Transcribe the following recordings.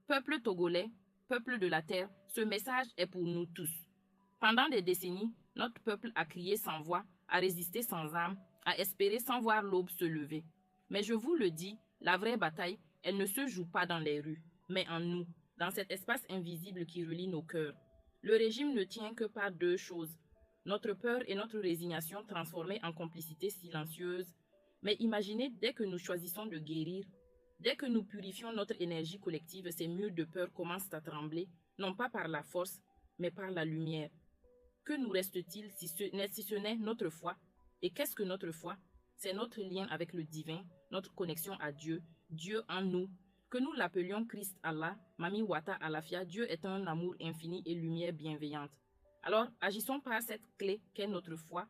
Peuple togolais, peuple de la terre, ce message est pour nous tous. Pendant des décennies, notre peuple a crié sans voix, a résisté sans armes, a espéré sans voir l'aube se lever. Mais je vous le dis, la vraie bataille, elle ne se joue pas dans les rues, mais en nous, dans cet espace invisible qui relie nos cœurs. Le régime ne tient que par deux choses, notre peur et notre résignation transformées en complicité silencieuse. Mais imaginez, dès que nous choisissons de guérir, dès que nous purifions notre énergie collective, ces murs de peur commencent à trembler, non pas par la force, mais par la lumière. Que nous reste-t-il si ce n'est notre foi? Et qu'est-ce que notre foi? C'est notre lien avec le divin, notre connexion à Dieu, Dieu en nous. Que nous l'appelions Christ Allah, Mami Wata Alafia, Dieu est un amour infini et lumière bienveillante. Alors, agissons par cette clé qu'est notre foi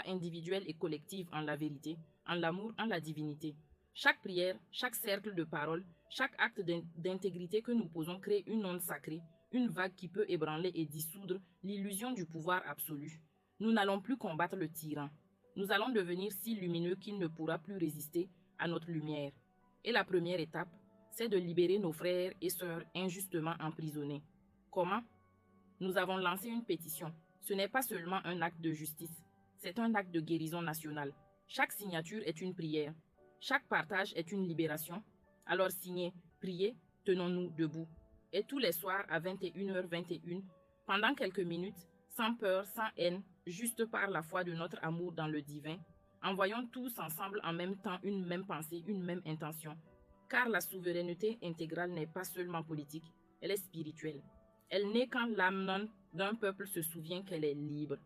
individuelle et collective en la vérité, en l'amour, en la divinité. Chaque prière, chaque cercle de parole, chaque acte d'intégrité que nous posons crée une onde sacrée, une vague qui peut ébranler et dissoudre l'illusion du pouvoir absolu. Nous n'allons plus combattre le tyran. Nous allons devenir si lumineux qu'il ne pourra plus résister à notre lumière. Et la première étape, c'est de libérer nos frères et sœurs injustement emprisonnés. Comment? Nous avons lancé une pétition. Ce n'est pas seulement un acte de justice, c'est un acte de guérison nationale. Chaque signature est une prière. Chaque partage est une libération. Alors signez, priez, tenons-nous debout. Et tous les soirs à 21h21, pendant quelques minutes, sans peur, sans haine, juste par la foi de notre amour dans le divin, envoyons tous ensemble en même temps une même pensée, une même intention. Car la souveraineté intégrale n'est pas seulement politique, elle est spirituelle. Elle naît quand l'âme d'un peuple se souvient qu'elle est libre.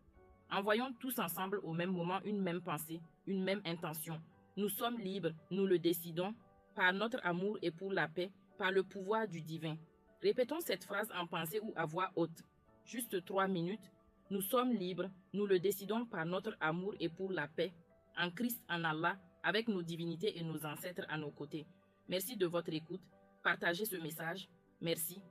Envoyons tous ensemble au même moment une même pensée, une même intention. Nous sommes libres, nous le décidons, par notre amour et pour la paix, par le pouvoir du divin. Répétons cette phrase en pensée ou à voix haute. Juste 3 minutes. Nous sommes libres, nous le décidons par notre amour et pour la paix. En Christ, en Allah, avec nos divinités et nos ancêtres à nos côtés. Merci de votre écoute. Partagez ce message. Merci.